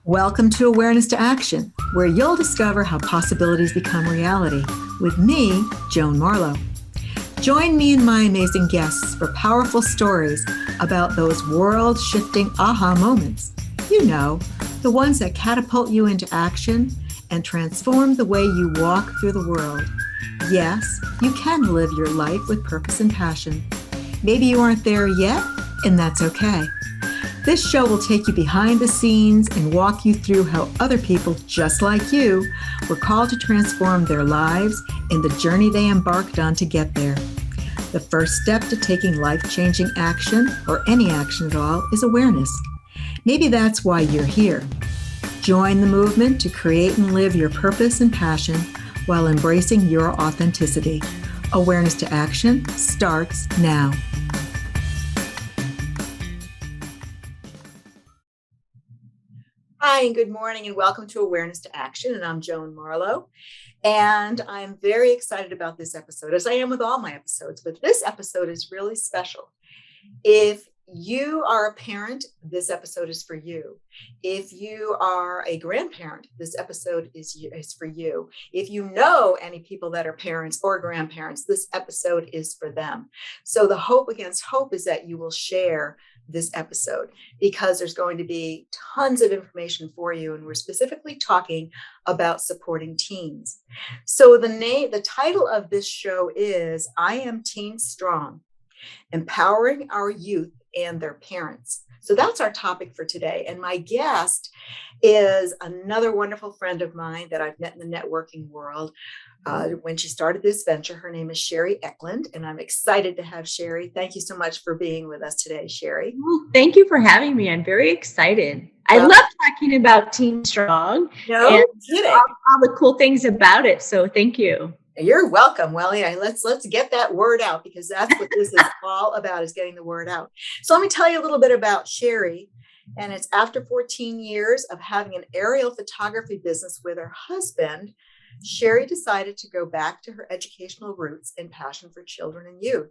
Welcome to Awareness to Action, where you'll discover how possibilities become reality with me, Joan Marlow. Join me and my amazing guests for powerful stories about those world-shifting aha moments. You know, the ones that catapult you into action and transform the way you walk through the world. Yes, you can live your life with purpose and passion. Maybe you aren't there yet, and that's okay. This show will take you behind the scenes and walk you through how other people just like you were called to transform their lives and the journey they embarked on to get there. The first step to taking life-changing action, or any action at all, is awareness. Maybe that's why you're here. Join the movement to create and live your purpose and passion while embracing your authenticity. Awareness to Action starts now. Hi, and good morning, and welcome to Awareness to Action. And I'm Joan Marlow. And I'm very excited about this episode, as I am with all my episodes. But this episode is really special. If you are a parent, this episode is for you. If you are a grandparent, this episode is for you. If you know any people that are parents or grandparents, this episode is for them. So the hope against hope is that you will share this episode, because there's going to be tons of information for you. And we're specifically talking about supporting teens. So the title of this show is I Am Teen Strong, Empowering Our Youth and Their Parents. So that's our topic for today. And my guest is another wonderful friend of mine that I've met in the networking world. When she started this venture, her name is Sherry Eklund, and I'm excited to have Sherry. Thank you so much for being with us today, Sherry. Well, thank you for having me. I'm very excited. I love talking about Teen Strong and all the cool things about it. So thank you. You're welcome. Well, yeah, let's get that word out, because that's what this is all about, is getting the word out. So let me tell you a little bit about Sherry. And it's after 14 years of having an aerial photography business with her husband, Sherry decided to go back to her educational roots and passion for children and youth.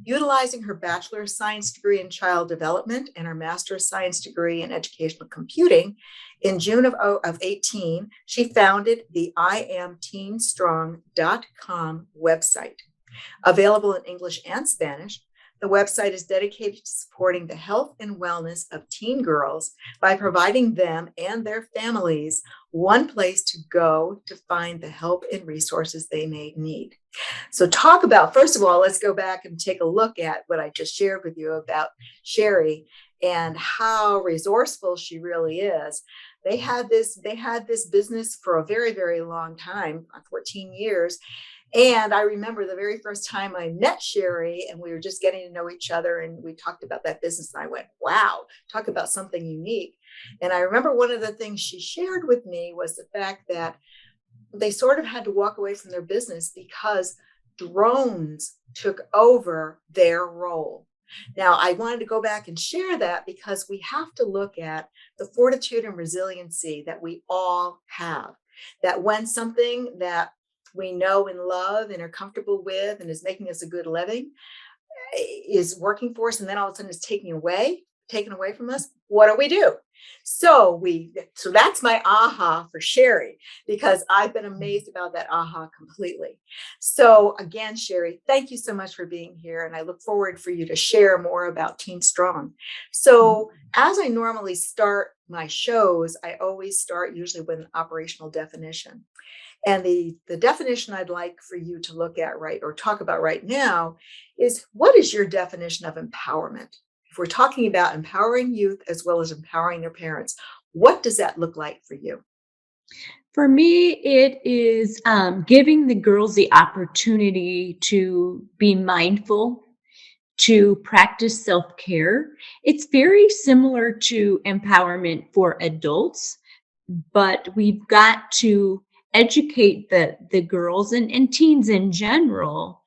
Utilizing her Bachelor of Science degree in Child Development and her Master of Science degree in Educational Computing, in June of 18, she founded the IamTeenStrong.com website. Available in English and Spanish, the website is dedicated to supporting the health and wellness of teen girls by providing them and their families one place to go to find the help and resources they may need. So first of all, let's go back and take a look at what I just shared with you about Sherry and how resourceful she really is. They had this business for a very, very long time, 14 years. And I remember the very first time I met Sherry, and we were just getting to know each other, and we talked about that business. And I went, wow, talk about something unique. And I remember one of the things she shared with me was the fact that they sort of had to walk away from their business because drones took over their role. Now, I wanted to go back and share that because we have to look at the fortitude and resiliency that we all have. That when something that we know and love and are comfortable with and is making us a good living is working for us, and then all of a sudden it's taken away from us, what do? So that's my aha for Sherry, because I've been amazed about that aha completely. So again, Sherry, thank you so much for being here. And I look forward for you to share more about Teen Strong. So as I normally start my shows, I always start usually with an operational definition. And the definition I'd like for you to look at talk about right now is, what is your definition of empowerment? If we're talking about empowering youth as well as empowering their parents, what does that look like for you? For me, it is giving the girls the opportunity to be mindful, to practice self-care. It's very similar to empowerment for adults, but we've got to educate the girls and teens in general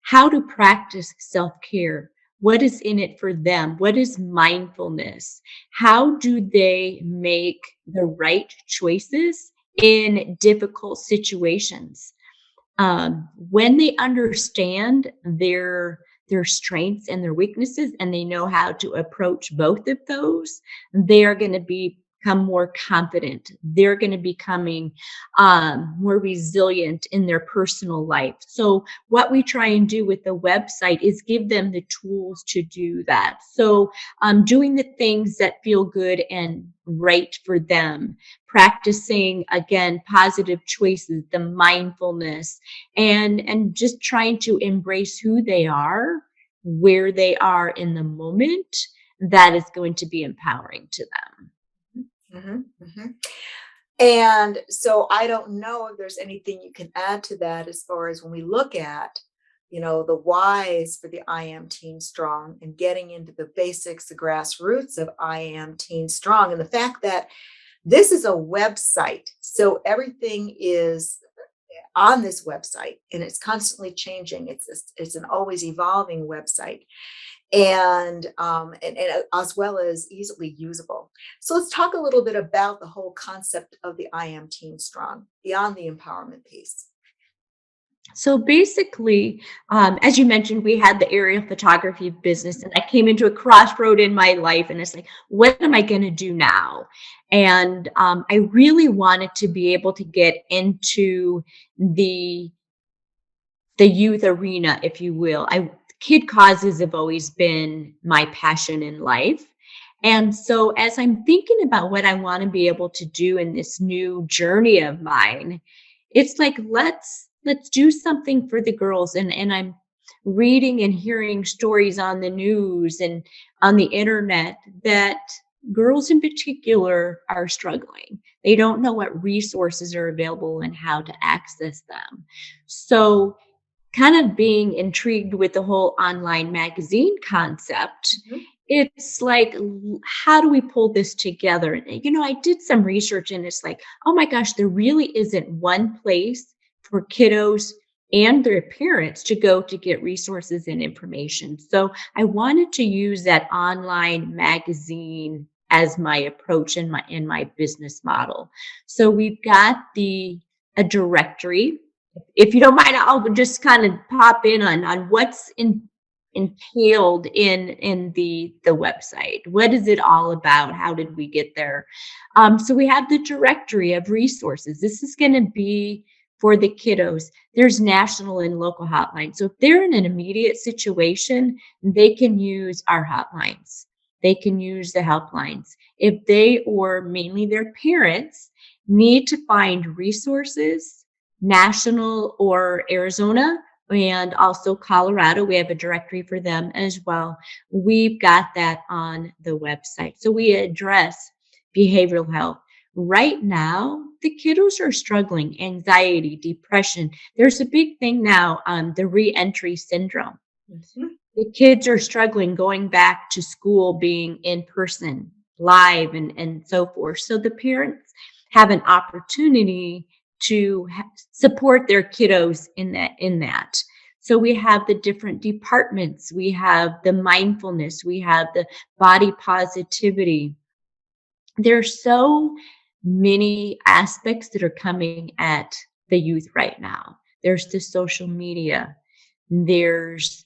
how to practice self-care. What is in it for them? What is mindfulness? How do they make the right choices in difficult situations. When they understand their strengths and their weaknesses, and they know how to approach both of those, they are going to become more confident. They're going to becoming more resilient in their personal life. So what we try and do with the website is give them the tools to do that. So doing the things that feel good and right for them, practicing again positive choices, the mindfulness, and just trying to embrace who they are, where they are in the moment. That is going to be empowering to them. Mhm, mhm. And so I don't know if there's anything you can add to that as far as when we look at, the whys for the I Am Teen Strong and getting into the basics, the grassroots of I Am Teen Strong, and the fact that this is a website. So everything is on this website and it's constantly changing. It's an always evolving website and as well as easily usable. So let's talk a little bit about the whole concept of the I Am Teen Strong beyond the empowerment piece. So basically, as you mentioned, we had the aerial photography business, and I came into a crossroad in my life, and it's like, what am I going to do now? And I really wanted to be able to get into the the youth arena, if you will. I Kid causes have always been my passion in life. And so as I'm thinking about what I want to be able to do in this new journey of mine, it's like let's do something for the girls. And I'm reading and hearing stories on the news and on the internet that girls in particular are struggling. They don't know what resources are available and how to access them. So kind of being intrigued with the whole online magazine concept, Mhm. it's like, how do we pull this together? And, I did some research and it's like, oh my gosh, there really isn't one place for kiddos and their parents to go to get resources and information. So I wanted to use that online magazine as my approach in my business model. So we've got a directory. If you don't mind, I'll just kind of pop in on what's entailed in the website. What is it all about? How did we get there? So we have the directory of resources. This is going to be for the kiddos. There's national and local hotlines. So if they're in an immediate situation, they can use our hotlines. They can use the helplines. If they or mainly their parents need to find resources, national or Arizona, and also Colorado. We have a directory for them as well. We've got that on the website. So we address behavioral health. Right now, the kiddos are struggling, anxiety, depression. There's a big thing now on the reentry syndrome. Mhm. The kids are struggling going back to school, being in person, live, and so forth. So the parents have an opportunity to support their kiddos in that. So we have the different departments. We have the mindfulness. We have the body positivity. There's so many aspects that are coming at the youth right now. There's the social media. There's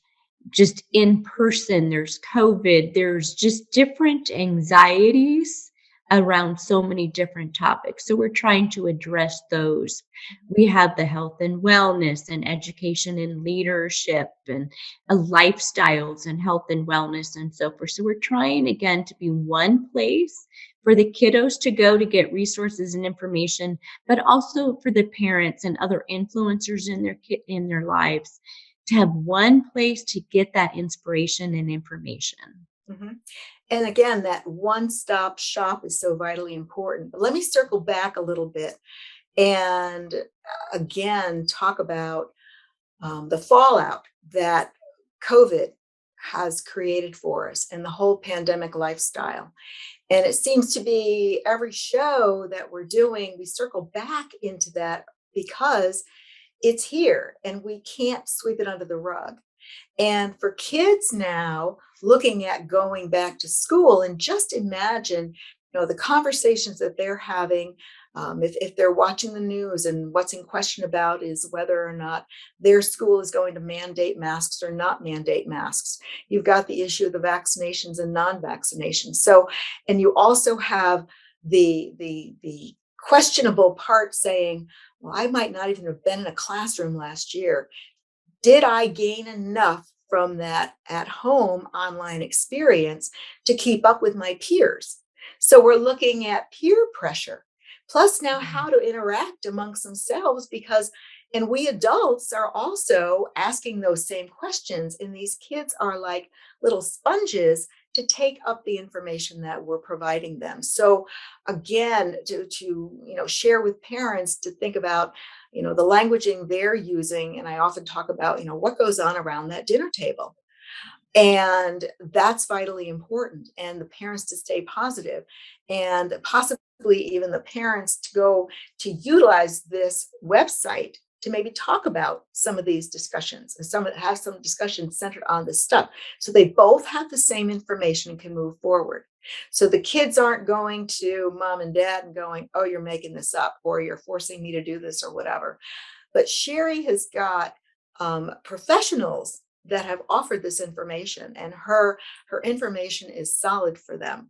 just in person, there's COVID, there's just different anxieties around so many different topics. So we're trying to address those. We have the health and wellness and education and leadership and lifestyles and health and wellness and so forth. So we're trying again to be one place for the kiddos to go to get resources and information, but also for the parents and other influencers in their lives to have one place to get that inspiration and information. Mhm. And again, that one-stop shop is so vitally important. But let me circle back a little bit and again talk about the fallout that COVID has created for us and the whole pandemic lifestyle. And it seems to be every show that we're doing, we circle back into that because it's here and we can't sweep it under the rug. And for kids now looking at going back to school, and just imagine the conversations that they're having, if they're watching the news and what's in question about is whether or not their school is going to mandate masks or not mandate masks. You've got the issue of the vaccinations and non-vaccinations. So, and you also have the questionable part saying, well, I might not even have been in a classroom last year. Did I gain enough from that at home online experience to keep up with my peers? So we're looking at peer pressure, plus now how to interact amongst themselves because, and we adults are also asking those same questions, and these kids are like little sponges to take up the information that we're providing them. So again, to share with parents to think about the languaging they're using. And I often talk about what goes on around that dinner table, and that's vitally important, and the parents to stay positive, and possibly even the parents to go to utilize this website to maybe talk about some of these discussions and have some discussions centered on this stuff, so they both have the same information and can move forward. So the kids aren't going to mom and dad and going, oh, you're making this up, or you're forcing me to do this, or whatever. But Sherry has got professionals that have offered this information, and her information is solid for them,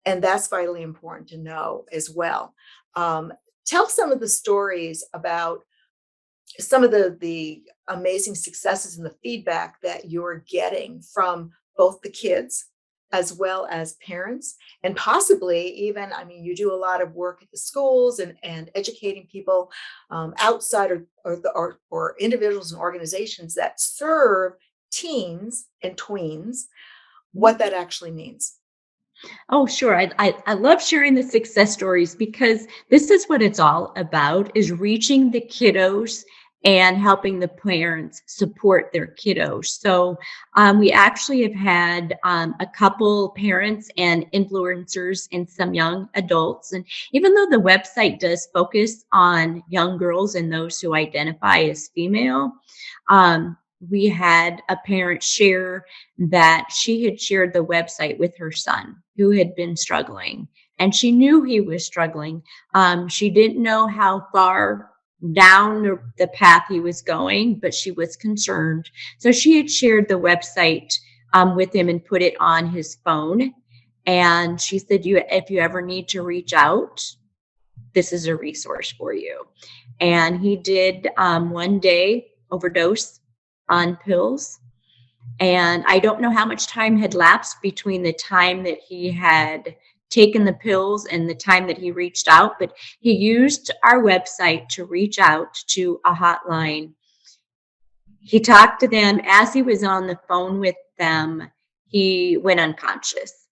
and that's vitally important to know as well. Tell some of the stories about some of the amazing successes and the feedback that you're getting from both the kids as well as parents, and possibly even, I mean, you do a lot of work at the schools and educating people outside, or individuals and organizations that serve teens and tweens, what that actually means. Oh, sure. I love sharing the success stories because this is what it's all about, is reaching the kiddos and helping the parents support their kiddos. So we actually have had a couple parents and influencers and some young adults. And even though the website does focus on young girls and those who identify as female, we had a parent share that she had shared the website with her son who had been struggling, and she knew he was struggling. She didn't know how far down the path he was going, but she was concerned. So she had shared the website with him and put it on his phone. And she said, if you ever need to reach out, this is a resource for you. And he did one day overdose on pills. And I don't know how much time had lapsed between the time that he had taken the pills and the time that he reached out, but he used our website to reach out to a hotline. He talked to them. As he was on the phone with them, he went unconscious,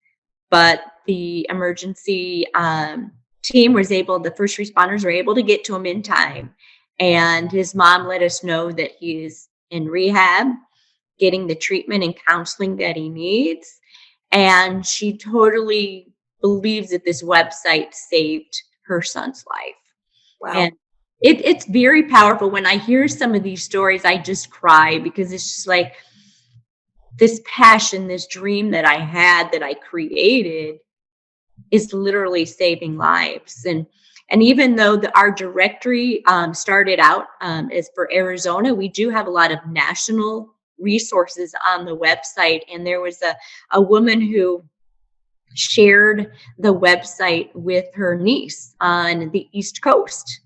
but the emergency team the first responders were able to get to him in time. And his mom let us know that he's in rehab, getting the treatment and counseling that he needs. And she totally believes that this website saved her son's life. Wow. And it's very powerful. When I hear some of these stories, I just cry because it's just like this passion, this dream that I had, that I created, is literally saving lives. And even though our directory started out as for Arizona, we do have a lot of national resources on the website. And there was a woman who shared the website with her niece on the East Coast.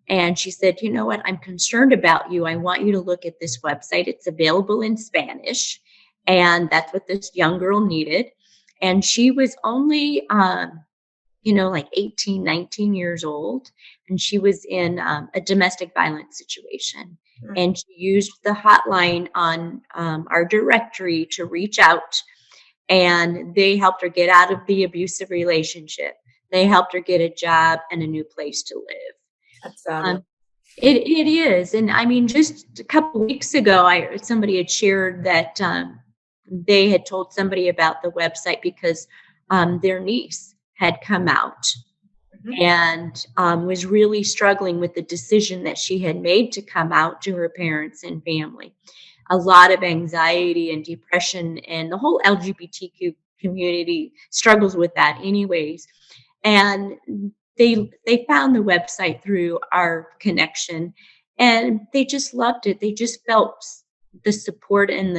And she said, you know what, I'm concerned about you. I want you to look at this website. It's available in Spanish. And that's what this young girl needed. And she was only, like 18, 19 years old. And she was in a domestic violence situation. And she used the hotline on our directory to reach out. And they helped her get out of the abusive relationship. They helped her get a job and a new place to live. That's fabulous. It is. And I mean, just a couple of weeks ago, somebody had shared that they had told somebody about the website because their niece had come out and was really struggling with the decision that she had made to come out to her parents and family. A lot of anxiety and depression, and the whole LGBTQ community struggles with that anyways. And they found the website through our connection, and they just loved it. They just felt the support and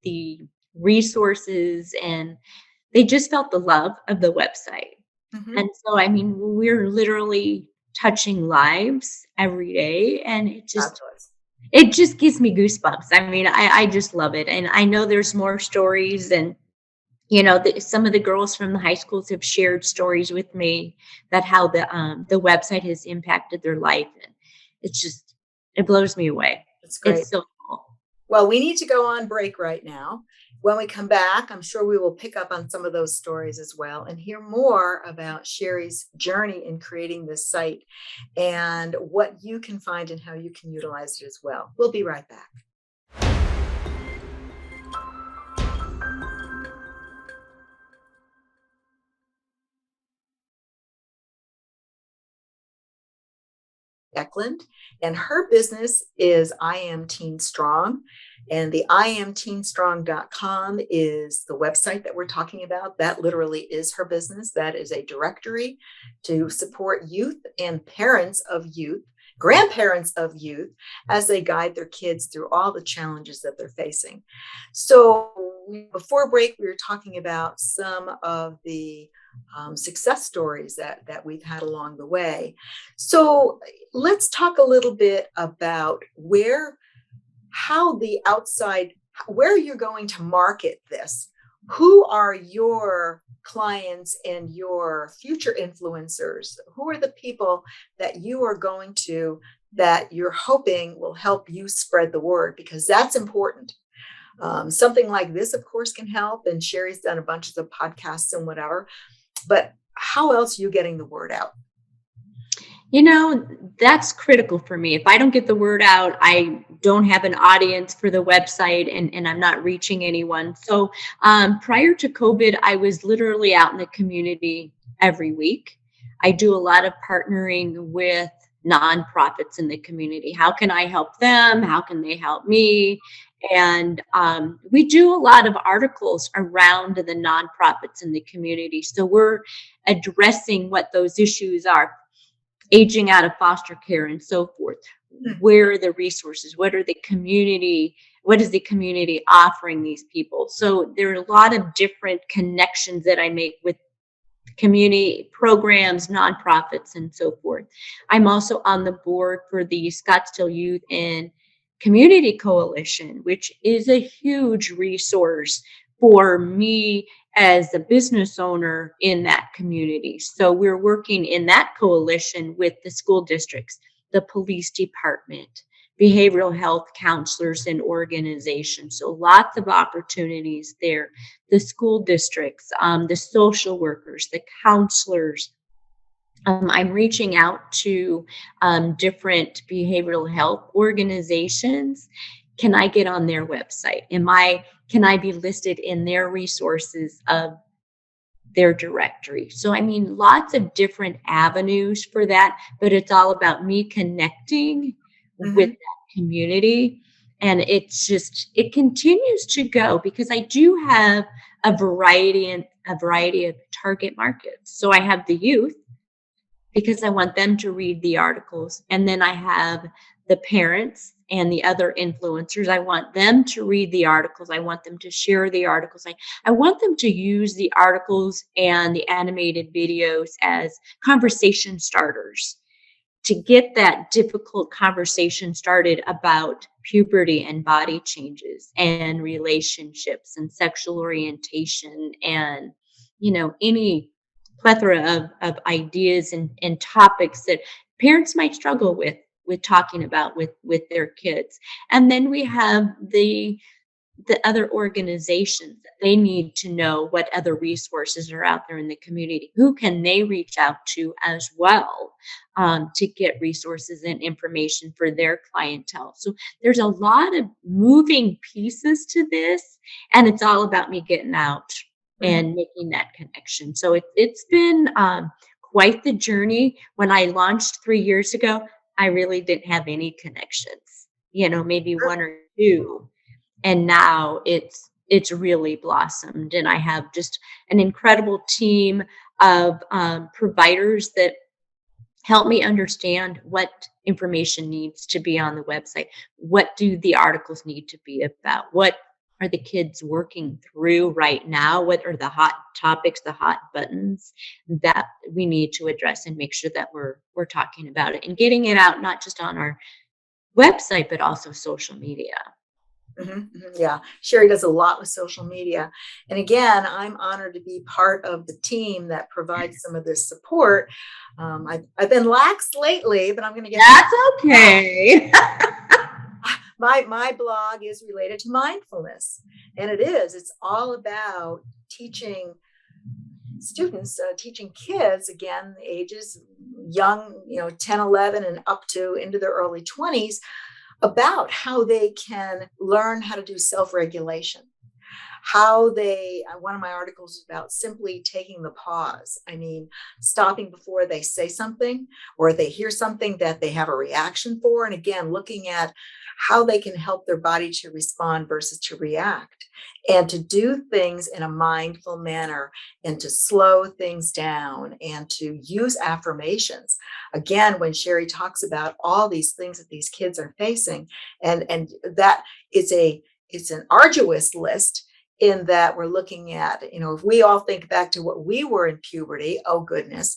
the resources, and they just felt the love of the website. Mhm. And so, I mean, we're literally touching lives every day, and Fabulous. it just gives me goosebumps. I mean, I just love it, and I know there's more stories, and some of the girls from the high schools have shared stories with me that how the website has impacted their life, and it's just it blows me away. That's great. It's so cool. Well, we need to go on break right now. When we come back, I'm sure we will pick up on some of those stories as well and hear more about Sherry's journey in creating this site and what you can find and how you can utilize it as well. We'll be right back. Eklund, and her business is I Am Teen Strong. And the iamteenstrong.com is the website that we're talking about. That literally is her business. That is a directory to support youth and parents of youth, grandparents of youth, as they guide their kids through all the challenges that they're facing. So, before break, we were talking about some of the success stories that we've had along the way. So, let's talk a little bit about how the outside, where you're going to market this. Who are your clients and your future influencers? Who are the people that you are going to, that you're hoping will help you spread the word? Because that's important. Something like this, of course, can help. And Sherry's done a bunch of podcasts and whatever. But how else are you getting the word out? That's critical for me. If I don't get the word out, I don't have an audience for the website, and I'm not reaching anyone. So prior to COVID, I was literally out in the community every week. I do a lot of partnering with nonprofits in the community. How can I help them? How can they help me? And we do a lot of articles around the nonprofits in the community. So we're addressing what those issues are: aging out of foster care and so forth. Hmm. Where are the resources? What is the community offering these people? So there are a lot of different connections that I make with community programs, nonprofits, and so forth. I'm also on the board for the Scottsdale Youth and Community Coalition, which is a huge resource for me as a business owner in that community. So we're working in that coalition with the school districts, the police department, behavioral health counselors and organizations. So lots of opportunities there. The school districts, the social workers, the counselors. I'm reaching out to different behavioral health organizations. Can I get on their website? Can I be listed in their resources of their directory? So, I mean, lots of different avenues for that, but it's all about me connecting with Mhm. that community. And it continues to go because I do have a variety of target markets. So I have the youth, because I want them to read the articles. And then I have the parents and the other influencers. I want them to read the articles. I want them to share the articles. I want them to use the articles and the animated videos as conversation starters to get that difficult conversation started about puberty and body changes and relationships and sexual orientation and any plethora of ideas and topics that parents might struggle with talking about with their kids. And then we have the other organizations. They need to know what other resources are out there in the community. Who can they reach out to as well, to get resources and information for their clientele? So there's a lot of moving pieces to this, and it's all about me getting out Mhm. and making that connection. So it's been quite the journey. When I launched 3 years ago, I really didn't have any connections, maybe Sure. one or two, and now it's really blossomed, and I have just an incredible team of providers that help me understand what information needs to be on the website. What do the articles need to be about? What are the kids working through right now? What are the hot topics, the hot buttons that we need to address and make sure that we're talking about it and getting it out not just on our website but also social media. Yeah, Sherry does a lot with social media. And again, I'm honored to be part of the team that provides some of this support. I've been lax lately, but I'm going to get That's okay. my blog is related to mindfulness, and it's all about teaching students, teaching kids, again, ages young, 10, 11, and up to into their early 20s, about how they can learn how to do self-regulation. One of my articles is about simply taking the pause. I mean, stopping before they say something or they hear something that they have a reaction for. And again, looking at how they can help their body to respond versus to react, and to do things in a mindful manner, and to slow things down, and to use affirmations. Again, when Sherry talks about all these things that these kids are facing, and that it's an arduous list, in that we're looking at, if we all think back to what we were in puberty, oh goodness,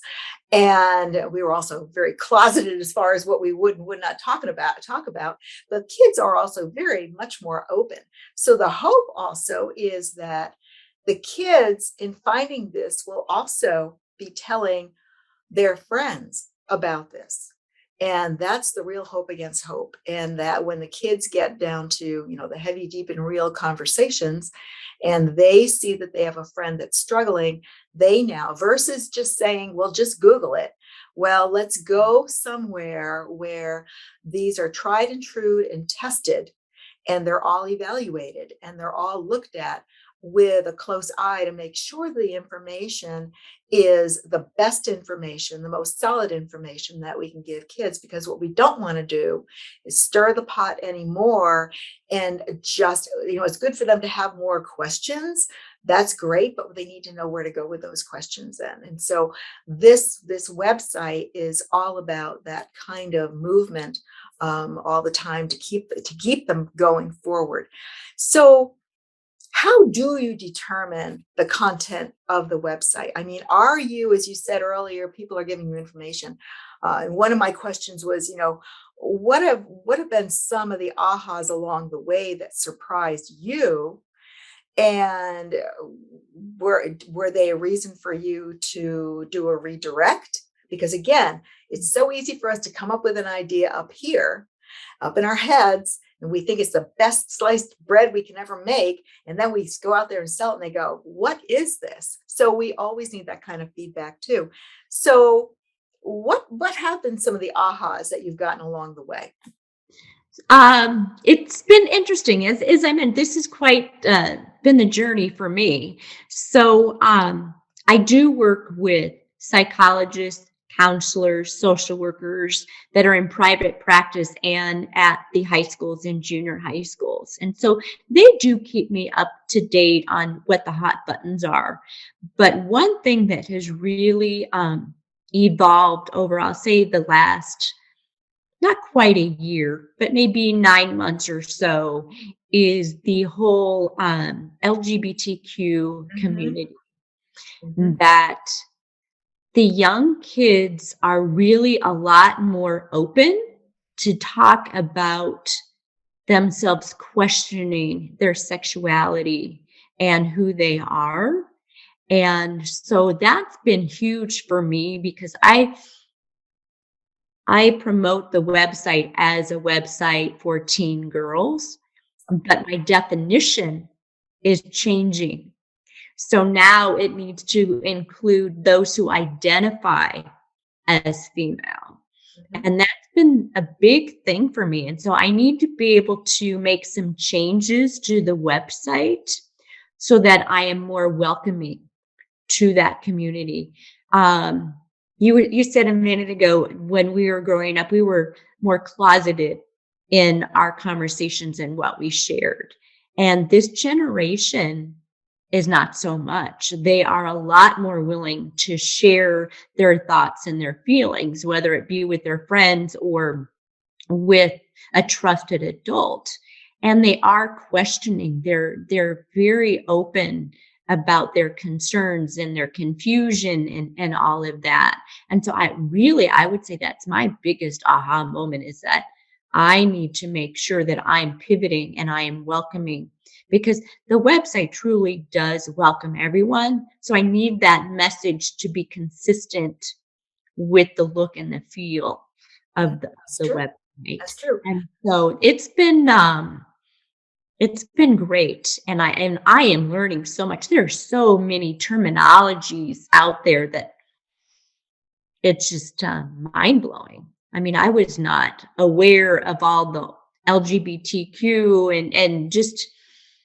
and we were also very closeted as far as what we would and would not talk about, but kids are also very much more open. So the hope also is that the kids, in finding this, will also be telling their friends about this. And that's the real hope against hope. And that when the kids get down to, the heavy, deep, and real conversations, and they see that they have a friend that's struggling, they now, versus just saying, well, just Google it. Well, let's go somewhere where these are tried and true and tested, and they're all evaluated, and they're all looked at with a close eye to make sure the information is the best information, the most solid information that we can give kids. Because what we don't want to do is stir the pot anymore, and just, it's good for them to have more questions. That's great, but they need to know where to go with those questions then. And so this website is all about that kind of movement, all the time, to keep them going forward. So how do you determine the content of the website? I mean, are you, as you said earlier, people are giving you information. And one of my questions was, what have been some of the ahas along the way that surprised you? And were they a reason for you to do a redirect? Because again, it's so easy for us to come up with an idea up here, up in our heads, and we think it's the best sliced bread we can ever make. And then we go out there and sell it, and they go, what is this? So we always need that kind of feedback too. So what have been some of the ahas that you've gotten along the way? It's been interesting. As I meant, this has quite been the journey for me. So I do work with psychologists, counselors, social workers that are in private practice and at the high schools and junior high schools. And so they do keep me up to date on what the hot buttons are. But one thing that has really evolved over, I'll say, the last not quite a year, but maybe 9 months or so, is the whole LGBTQ community. That the young kids are really a lot more open to talk about themselves, questioning their sexuality and who they are. And so that's been huge for me, because I promote the website as a website for teen girls, but my definition is changing. So now it needs to include those who identify as female. And that's been a big thing for me. And so I need to be able to make some changes to the website so that I am more welcoming to that community. You said a minute ago, when we were growing up, we were more closeted in our conversations and what we shared. And this generation is not so much. They are a lot more willing to share their thoughts and their feelings, whether it be with their friends or with a trusted adult. And they are questioning. They're very open about their concerns and their confusion and all of that. And so I would say that's my biggest aha moment, is that I need to make sure that I'm pivoting and I am welcoming, because the website truly does welcome everyone. So I need that message to be consistent with the look and the feel of That's the true. website. That's true. And so it's been great, and I am learning so much. There are so many terminologies out there that it's just mind blowing. I mean, I was not aware of all the LGBTQ and just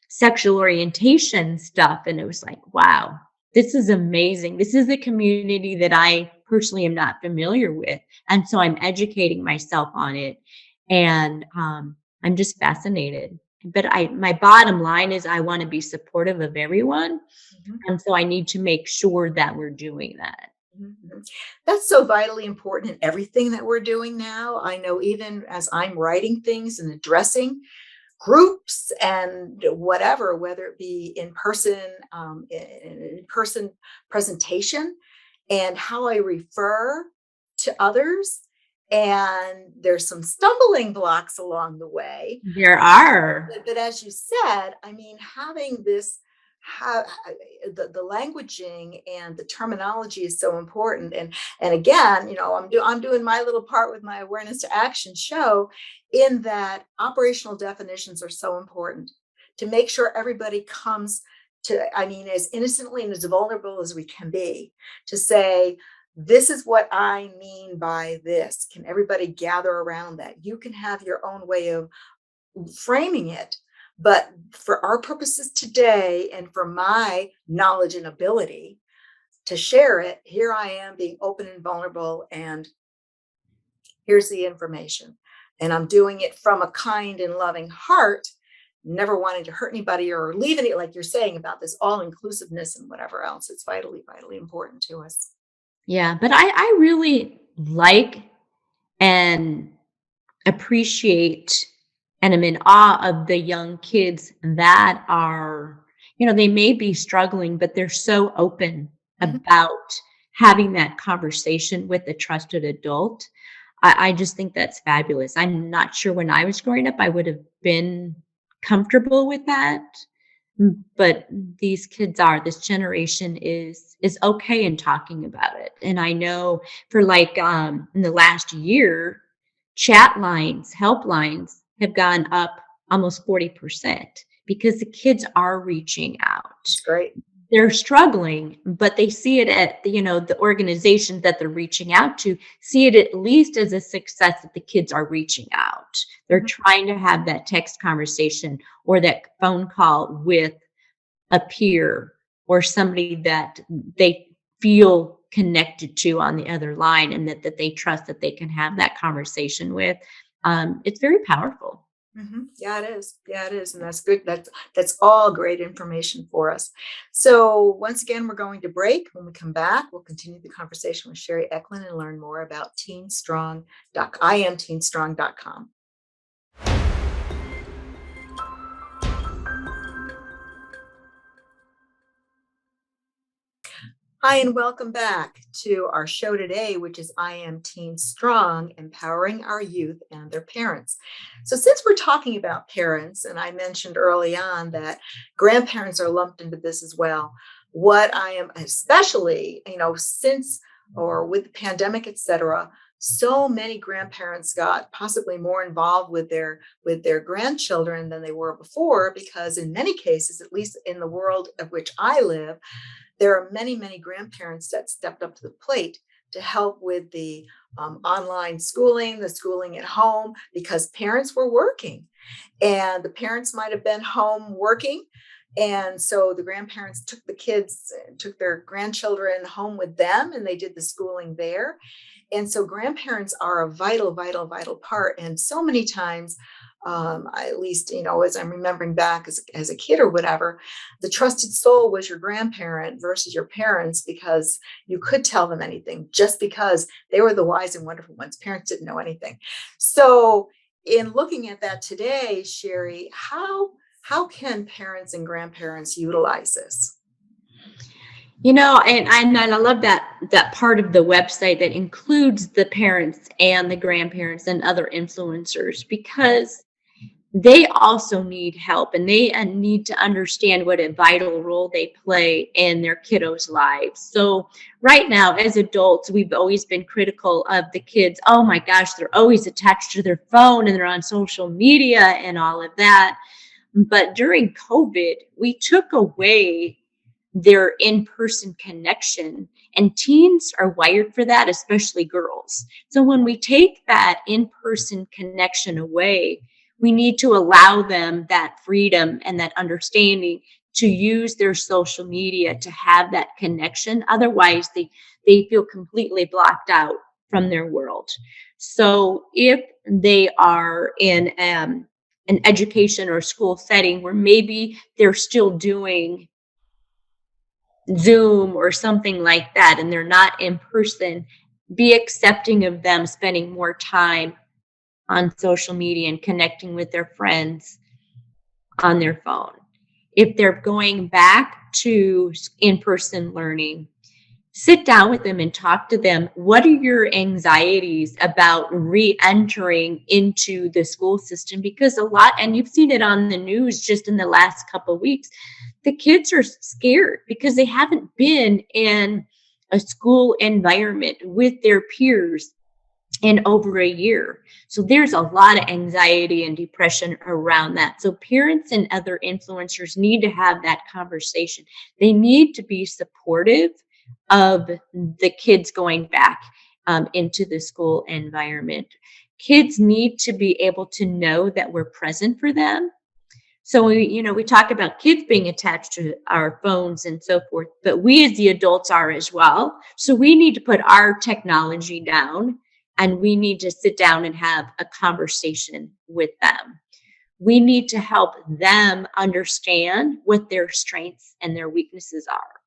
sexual orientation stuff, and it was like, wow, this is amazing. This is a community that I personally am not familiar with, and so I'm educating myself on it, and I'm just fascinated. But my bottom line is I want to be supportive of everyone, Mhm. and so I need to make sure that we're doing that. Mhm. That's so vitally important in everything that we're doing now. I know even as I'm writing things and addressing groups and whatever, whether it be in person presentation and how I refer to others. And there's some stumbling blocks along the way. There are. But as you said, I mean, having this, how the languaging and the terminology is so important. And again, I'm doing my little part with my awareness to action show, in that operational definitions are so important to make sure everybody comes to, I mean, as innocently and as vulnerable as we can be, to say, this is what I mean by this. Can everybody gather around that? You can have your own way of framing it. But for our purposes today, and for my knowledge and ability to share it, here I am being open and vulnerable, and here's the information. And I'm doing it from a kind and loving heart, never wanting to hurt anybody or leaving it, like you're saying about this all inclusiveness and whatever else. It's vitally, vitally important to us. Yeah, but I really like and appreciate and am in awe of the young kids that are, they may be struggling, but they're so open Mhm. about having that conversation with a trusted adult. I just think that's fabulous. I'm not sure when I was growing up, I would have been comfortable with that. But this generation is okay in talking about it. And I know for like in the last year, chat lines, helplines have gone up almost 40% because the kids are reaching out. It's great. They're struggling, but they see it at the organizations that they're reaching out to see it at least as a success that the kids are reaching out. They're Mhm. trying to have that text conversation or that phone call with a peer or somebody that they feel connected to on the other line, and that they trust that they can have that conversation with. It's very powerful. Yeah, it is. Yeah, it is. And that's good. That's all great information for us. So once again, we're going to break. When we come back, we'll continue the conversation with Sherry Eklund and learn more about IamTeenstrong.com. Hi, and welcome back to our show today, which is I Am Teen Strong, empowering our youth and their parents. So, since we're talking about parents, and I mentioned early on that grandparents are lumped into this as well, what I am especially, since or with the pandemic, et cetera, so many grandparents got possibly more involved with their grandchildren than they were before, because in many cases, at least in the world of which I live, there are many, many grandparents that stepped up to the plate to help with the online schooling, the schooling at home, because parents were working and the parents might have been home working. And so the grandparents took the kids, took their grandchildren home with them, and they did the schooling there. And so grandparents are a vital, vital, vital part. And so many times, At least, as I'm remembering back as a kid or whatever, the trusted soul was your grandparent versus your parents, because you could tell them anything just because they were the wise and wonderful ones. Parents didn't know anything. So in looking at that today, Sherry, how can parents and grandparents utilize this? And I love that part of the website that includes the parents and the grandparents and other influencers, because they also need help, and they need to understand what a vital role they play in their kiddos' lives. So right now, as adults, we've always been critical of the kids. Oh my gosh, they're always attached to their phone and they're on social media and all of that. But during COVID, we took away their in-person connection, and teens are wired for that, especially girls. So when we take that in-person connection away, we need to allow them that freedom and that understanding to use their social media to have that connection. Otherwise, they feel completely blocked out from their world. So if they are in an education or school setting where maybe they're still doing Zoom or something like that, and they're not in person, be accepting of them spending more time on social media and connecting with their friends on their phone. If they're going back to in person learning, sit down with them and talk to them. What are your anxieties about re-entering into the school system? Because a lot, and you've seen it on the news just in the last couple of weeks, the kids are scared because they haven't been in a school environment with their peers in over a year. So there's a lot of anxiety and depression around that. So parents and other influencers need to have that conversation. They need to be supportive of the kids going back into the school environment. Kids need to be able to know that we're present for them. So we talk about kids being attached to our phones and so forth, but we as the adults are as well. So we need to put our technology down, and we need to sit down and have a conversation with them. We need to help them understand what their strengths and their weaknesses are.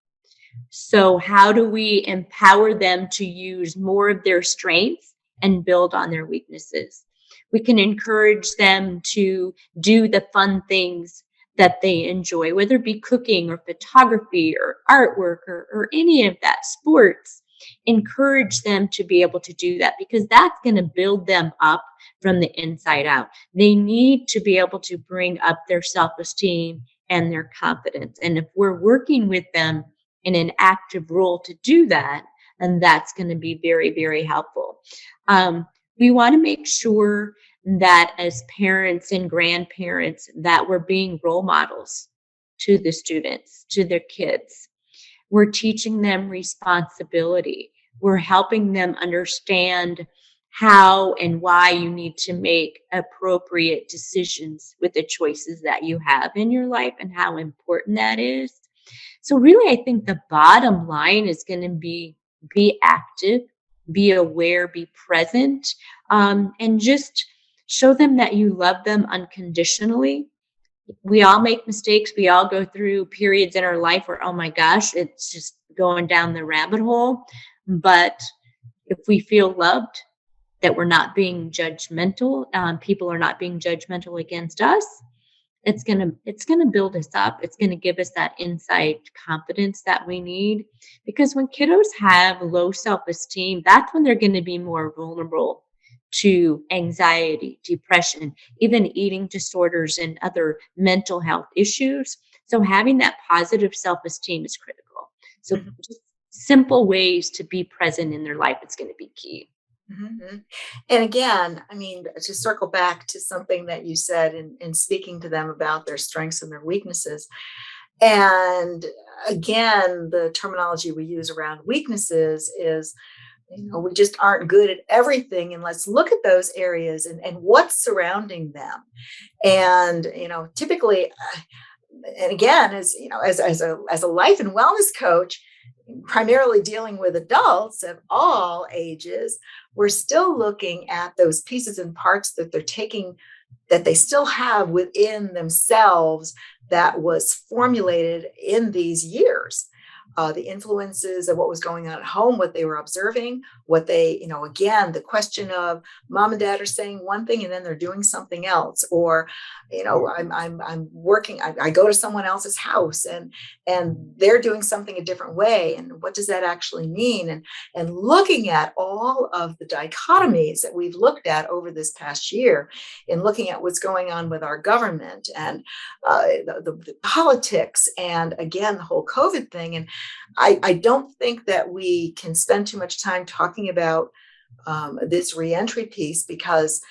So how do we empower them to use more of their strengths and build on their weaknesses? We can encourage them to do the fun things that they enjoy, whether it be cooking or photography or artwork or any of that, sports. Encourage them to be able to do that, because that's going to build them up from the inside out. They need to be able to bring up their self-esteem and their confidence. And if we're working with them in an active role to do that, and that's going to be very, very helpful. We want to make sure that as parents and grandparents that we're being role models to the students, to their kids. We're teaching them responsibility. We're helping them understand how and why you need to make appropriate decisions with the choices that you have in your life and how important that is. So really, I think the bottom line is going to be active, be aware, be present, and just show them that you love them unconditionally. We all make mistakes. We all go through periods in our life where, oh my gosh, it's just going down the rabbit hole. But if we feel loved, that we're not being judgmental, people are not being judgmental against us, it's gonna build us up. It's gonna give us that insight confidence that we need. Because when kiddos have low self-esteem, that's when they're gonna be more vulnerable to anxiety, depression, even eating disorders and other mental health issues. So having that positive self-esteem is critical. So Mhm. just simple ways to be present in their life is going to be key. Mhm. And again, I mean, to circle back to something that you said in speaking to them about their strengths and their weaknesses. And again, the terminology we use around weaknesses is, we just aren't good at everything. And let's look at those areas and what's surrounding them. And, typically, and again, as a life and wellness coach, primarily dealing with adults of all ages, we're still looking at those pieces and parts that they're taking that they still have within themselves that was formulated in these years. The influences of what was going on at home, what they were observing, what they, again, the question of mom and dad are saying one thing and then they're doing something else, or, I'm working, I go to someone else's house and they're doing something a different way. And what does that actually mean? And looking at all of the dichotomies that we've looked at over this past year, in looking at what's going on with our government and the politics, and again, the whole COVID thing. And I don't think that we can spend too much time talking about this reentry piece, because,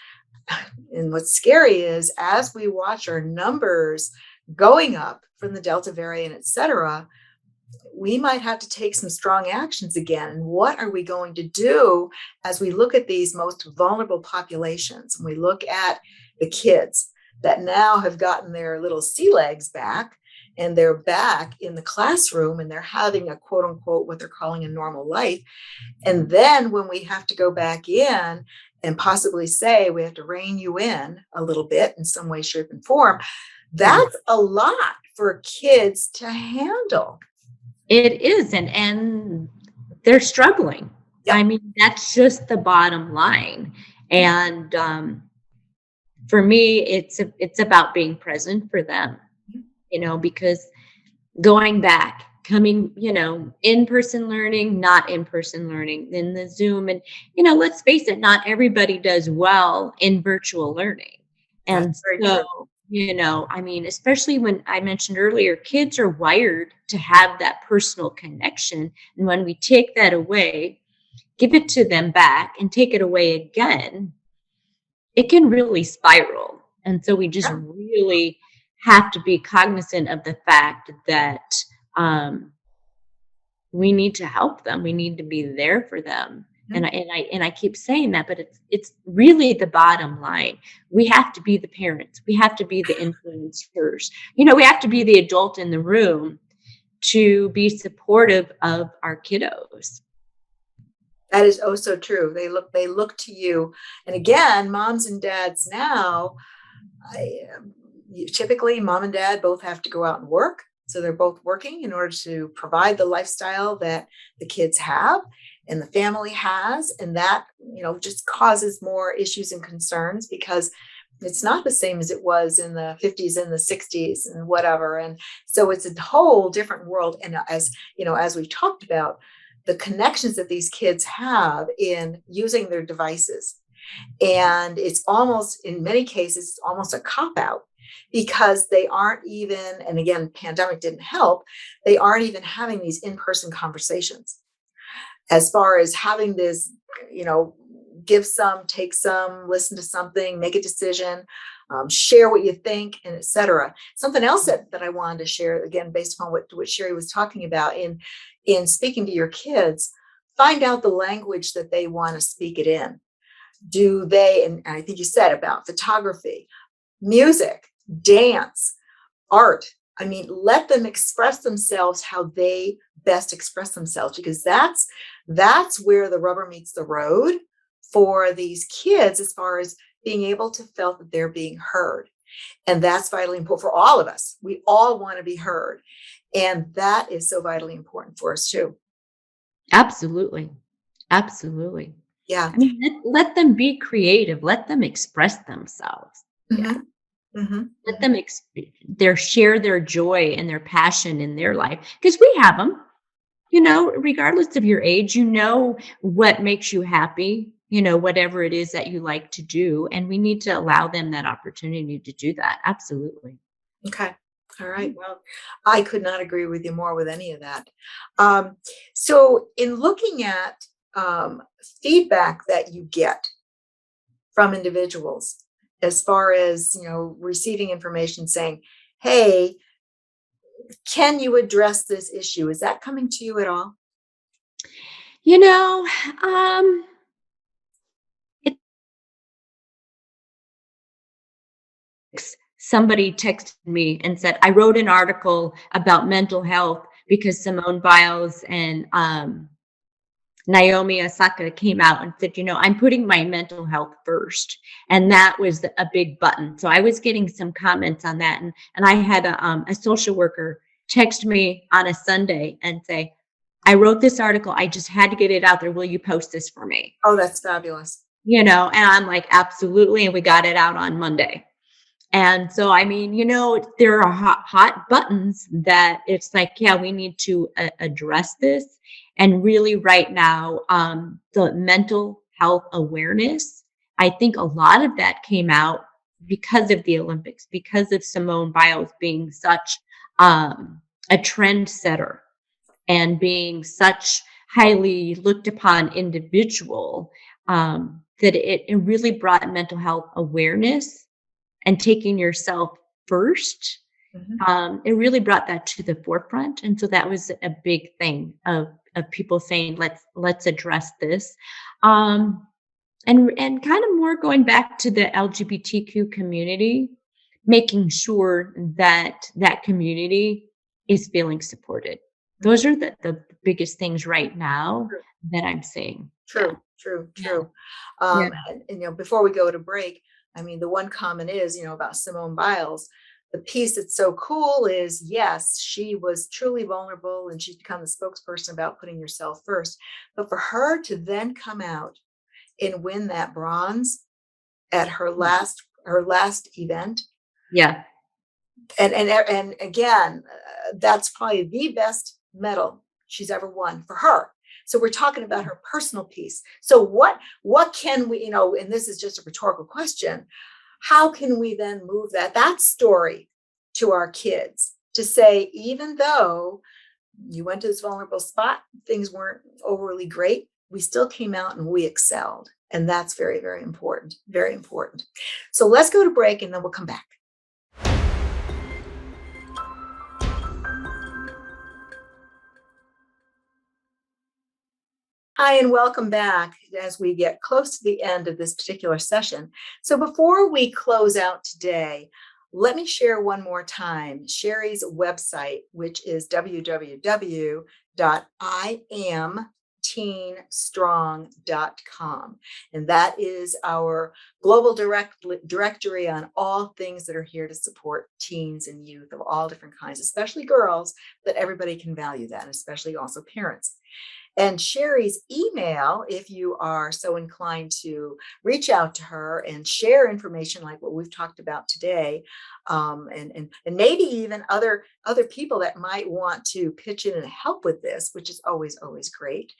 and what's scary is, as we watch our numbers going up from the Delta variant, et cetera, we might have to take some strong actions again. And what are we going to do as we look at these most vulnerable populations? And we look at the kids that now have gotten their little sea legs back, and they're back in the classroom and they're having a quote unquote, what they're calling a normal life. And then when we have to go back in and possibly say we have to rein you in a little bit in some way, shape, and form, that's a lot for kids to handle. It is, and they're struggling. Yep. I mean, that's just the bottom line. And for me, it's about being present for them, because going back, coming, in-person learning, not in-person learning, then the Zoom, and let's face it, not everybody does well in virtual learning. And so, I mean, especially when I mentioned earlier, kids are wired to have that personal connection. And when we take that away, give it to them back and take it away again, it can really spiral. And so we just really have to be cognizant of the fact that we need to help them. We need to be there for them. And I keep saying that, but it's really the bottom line. We have to be the parents. We have to be the influencers. We have to be the adult in the room to be supportive of our kiddos. That is oh so true. They look to you. And again, moms and dads now, typically mom and dad both have to go out and work. So they're both working in order to provide the lifestyle that the kids have and the family has. And that, just causes more issues and concerns, because it's not the same as it was in the 50s and the 60s and whatever. And so it's a whole different world. And as we've talked about, the connections that these kids have in using their devices. And it's almost, in many cases, almost a cop-out, because they aren't even, and again, pandemic didn't help, they aren't even having these in-person conversations. As far as having this, give some, take some, listen to something, make a decision, share what you think, and et cetera. Something else that I wanted to share, again, based upon what Sherry was talking about, in speaking to your kids, find out the language that they want to speak it in. Do they, and I think you said about photography, music, dance, art. I mean, let them express themselves how they best express themselves, because that's where the rubber meets the road for these kids, as far as being able to feel that they're being heard. And that's vitally important for all of us. We all want to be heard. And that is so vitally important for us too. Absolutely. Absolutely. Yeah. I mean, let them be creative. Let them express themselves. Mm-hmm. Yeah. Mm-hmm. Let them share their joy and their passion in their life, because we have them, regardless of your age, what makes you happy, whatever it is that you like to do. And we need to allow them that opportunity to do that. Absolutely. Okay. All right. Well, I could not agree with you more with any of that. So in looking at feedback that you get from individuals, as far as, receiving information saying, hey, can you address this issue? Is that coming to you at all? Somebody texted me and said, I wrote an article about mental health because Simone Biles and Naomi Osaka came out and said, I'm putting my mental health first. And that was a big button. So I was getting some comments on that. And I had a social worker text me on a Sunday and say, I wrote this article. I just had to get it out there. Will you post this for me? Oh, that's fabulous. And I'm like, absolutely. And we got it out on Monday. And so, there are hot buttons that it's like, yeah, we need to address this. And really right now, the mental health awareness, I think a lot of that came out because of the Olympics, because of Simone Biles being such a trendsetter and being such highly looked upon individual, that it really brought mental health awareness and taking yourself first. It really brought that to the forefront. And so that was a big thing of people saying, let's address this. And kind of more going back to the LGBTQ community, making sure that that community is feeling supported. Those are the biggest things right now that I'm seeing. True. And before we go to break, the one comment is, about Simone Biles, the piece that's so cool is, yes, she was truly vulnerable and she's become the spokesperson about putting yourself first. But for her to then come out and win that bronze at her last event. Yeah. And again, that's probably the best medal she's ever won for her. So we're talking about her personal piece. So what can we, and this is just a rhetorical question, how can we then move that story to our kids to say, even though you went to this vulnerable spot, things weren't overly great, we still came out and we excelled. And that's very, very important. Very important. So let's go to break and then we'll come back. Hi, and welcome back as we get close to the end of this particular session. So before we close out today, let me share one more time Sherry's website, which is www.iamteenstrong.com. And that is our global directory on all things that are here to support teens and youth of all different kinds, especially girls, but everybody can value that, and especially also parents. And Sherry's email, if you are so inclined to reach out to her and share information like what we've talked about today, and maybe even other people that might want to pitch in and help with this, which is always great,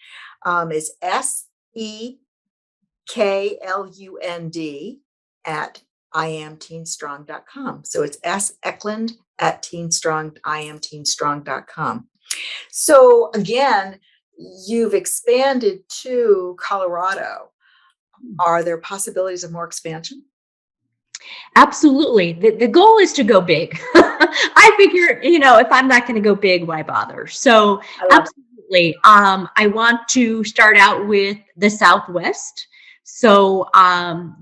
is SEKLUND at iamteenstrong.com. So it's Eklund at iamteenstrong.com. So again, you've expanded to Colorado. Are there possibilities of more expansion? Absolutely. The goal is to go big. I figure, if I'm not going to go big, why bother? So absolutely. I want to start out with the Southwest. So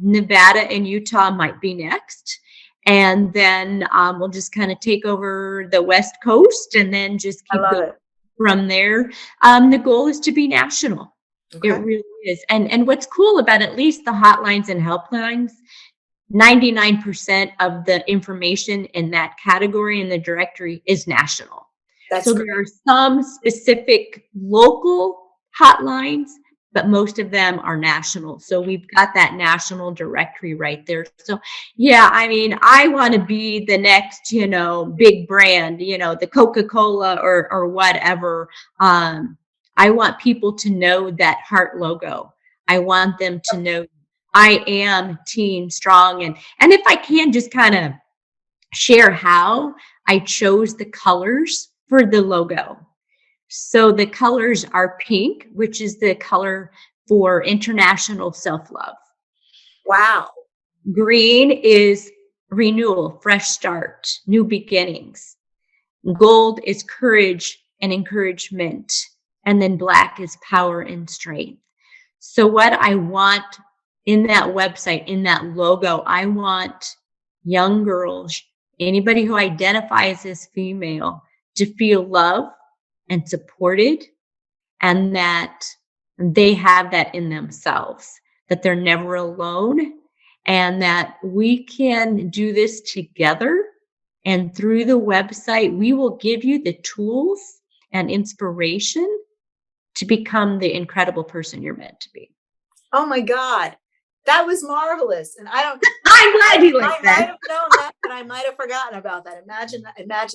Nevada and Utah might be next. And then we'll just kind of take over the West Coast and then just keep going from there. The goal is to be national. Okay. It really is. And what's cool about at least the hotlines and helplines, 99% of the information in that category in the directory is national. So there are some specific local hotlines, but most of them are national. So we've got that national directory right there. So yeah, I want to be the next, big brand, the Coca-Cola or whatever. I want people to know that heart logo. I want them to know I am Teen Strong. And if I can just kind of share how I chose the colors for the logo. So the colors are pink, which is the color for international self-love. Wow. Green is renewal, fresh start, new beginnings. Gold is courage and encouragement. And then black is power and strength. So what I want in that website, in that logo, I want young girls, anybody who identifies as female, to feel love and supported, and that they have that in themselves, that they're never alone, and that we can do this together. And through the website, we will give you the tools and inspiration to become the incredible person you're meant to be. Oh my God. That was marvelous. And I'm glad you like that. I might have known that, but I might have forgotten about that. Imagine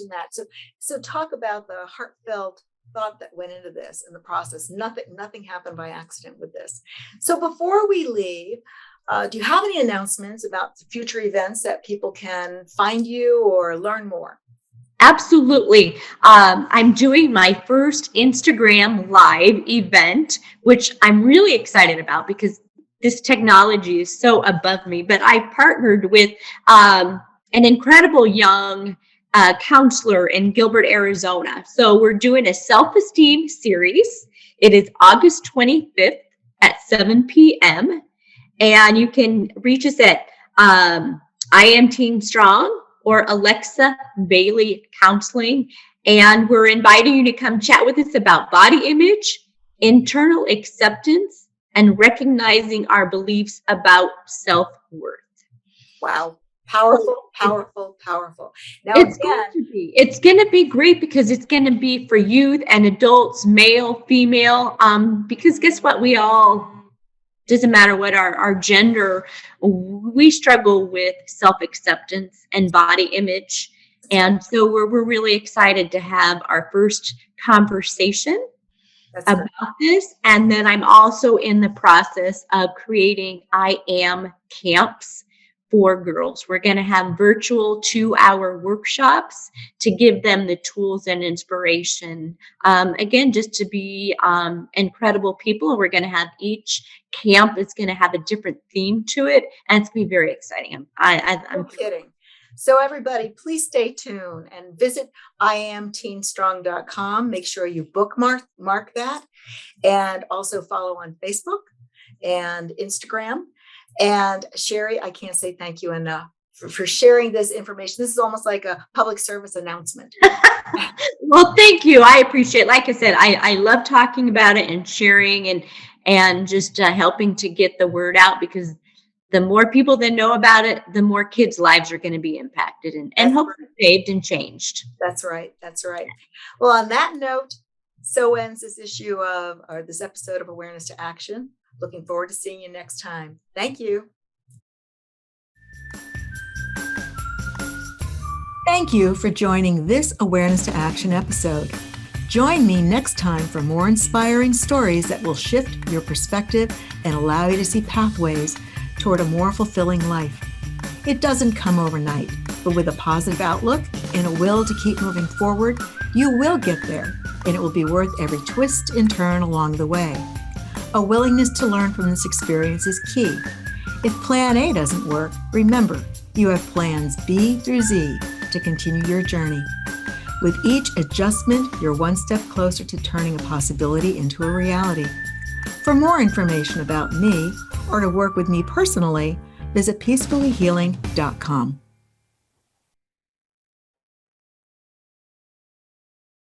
that. So talk about the heartfelt thought that went into this and the process. Nothing happened by accident with this. So before we leave, do you have any announcements about future events that people can find you or learn more? Absolutely. I'm doing my first Instagram live event, which I'm really excited about because this technology is so above me. But I partnered with an incredible young counselor in Gilbert, Arizona. So we're doing a self-esteem series. It is August 25th at 7 p.m. And you can reach us at I Am Teen Strong or Alexa Bailey Counseling. And we're inviting you to come chat with us about body image, internal acceptance, and recognizing our beliefs about self-worth. Wow. Powerful. Now, it's going to be great because it's going to be for youth and adults, male, female, because guess what? We all, doesn't matter what our gender, we struggle with self-acceptance and body image. And so we're really excited to have our first conversation about this. And then I'm also in the process of creating I Am camps for girls. We're going to have virtual 2-hour workshops to give them the tools and inspiration. Again, just to be incredible people. We're going to have each camp is going to have a different theme to it. And it's going to be very exciting. I'm kidding. So everybody, please stay tuned and visit iamteenstrong.com. Make sure you bookmark that, and also follow on Facebook and Instagram. And Sherry, I can't say thank you enough for sharing this information. This is almost like a public service announcement. Well, thank you. I appreciate it. Like I said, I love talking about it and sharing and just helping to get the word out, because the more people that know about it, the more kids' lives are going to be impacted and hopefully saved and changed. That's right. Well, on that note, so ends this issue this episode of Awareness to Action. Looking forward to seeing you next time. Thank you. Thank you for joining this Awareness to Action episode. Join me next time for more inspiring stories that will shift your perspective and allow you to see pathways toward a more fulfilling life. It doesn't come overnight, but with a positive outlook and a will to keep moving forward, you will get there, and it will be worth every twist and turn along the way. A willingness to learn from this experience is key. If plan A doesn't work, remember, you have plans B through Z to continue your journey. With each adjustment, you're one step closer to turning a possibility into a reality. For more information about me or to work with me personally, visit peacefullyhealing.com.